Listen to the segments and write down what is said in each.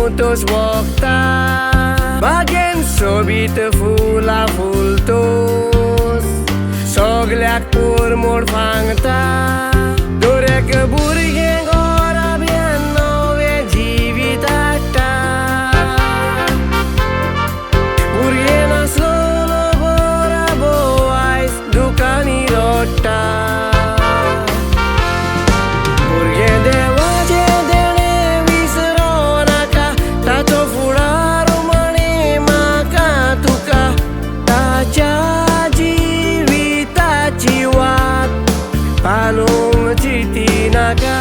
मुतोस वखता बागेन सोबीत फुला फुलतोस सगल्याक पोरमोड फांगता दोऱ्याक भुरगें घोराब्यान नवें जिवीत हाडटा भुरगें नासलोलो घोराबो आयज दुकानी रडटा भुरगें देवाचें देणें विसरो नाका ताचो फुडार म्हणे म्हाका तुका ताच्या जिविताची वाट पालूंक चिंती नाका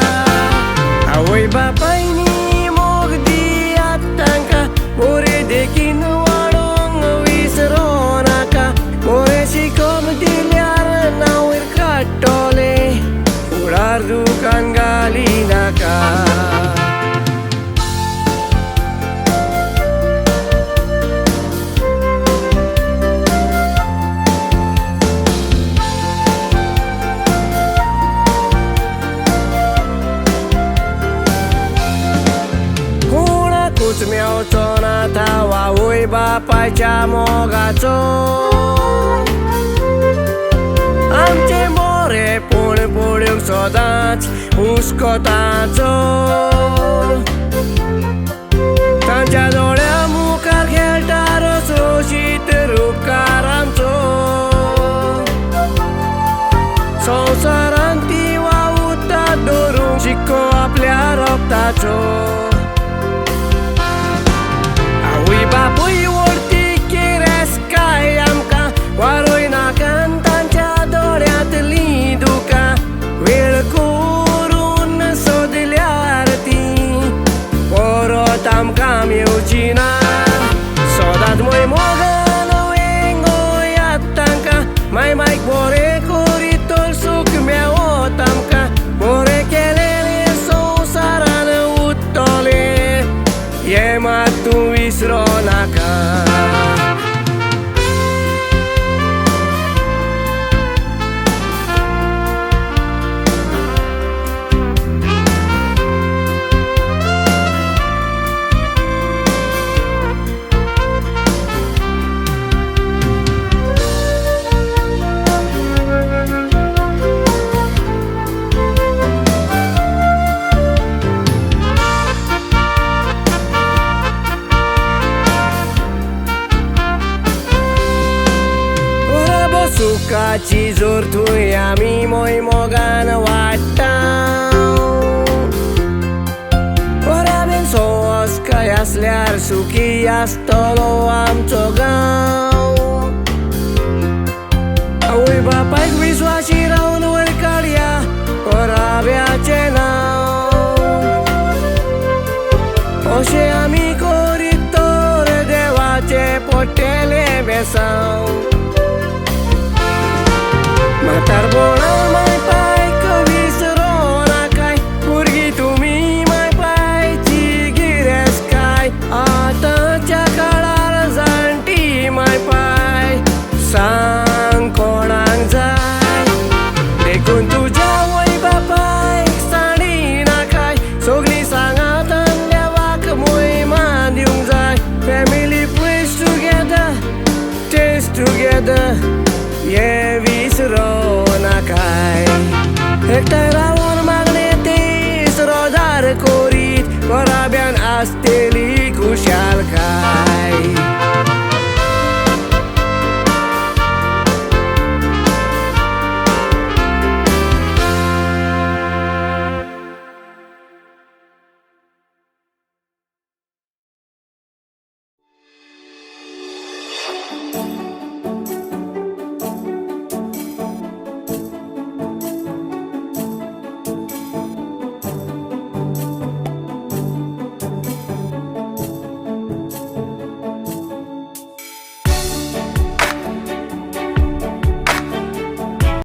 आवय बापायनी मोग दियात तांकां बरे देखीन वाडोवंक विसरो नाका बरें शिकोवप दिल्यार नांवर काडटोले फुडार दुकान घाली नाका कोणाकूच मेवचो ना थावा आवय बापायच्या मोगाचो आमचे बरेपण पळोवंक सदांच हुस्को ताचो तांच्या दोळ्या मुखार खेळटा रसोशीत रूपकार आमचो संवसारांत ती वावुरता धरून शिक्को आपल्या रोगताचो आवय बापूय व्हरती किरेस्काय आमकां वारोय नाकान तांच्या दोळ्यांतलीं दुकां वेळ करून सोदल्यार ती परत आमकां मेवची ना सदांच मोय मोगान वेंगोयात तांकां माय मायक बरें करीत तर सूख मेवत आमकां बरें केलेलें संवसारान उत्तोलें हें मात तूं विसरो नाका सुखाची जोर थंय आमी मोय मोगान वाडटा बराबेन सोवस्काय आसल्यार सुखी आसतलो आमचो गांव आवय बापायक विस्वाशी रावन वयर काडया बराब्याचें नांव अशें आमी करीत तर देवाचें पडटलें बेसांव म्हातारपणा माय पायक विसरो नाकाय भुरगीं तुमी माय पायची गिरेस्काय आतांच्या काळार जाणटी माय पाय सांग कोणाक जाय देखून तुज्या आवय बापायक साडी नाकाय सगळीं सांगात आनी देवाक मोहिमा दिवंक जाय फॅमिली प्रेज टुगेदर टेस्ट टुगेदर ये विसरो नाकाय एकठांय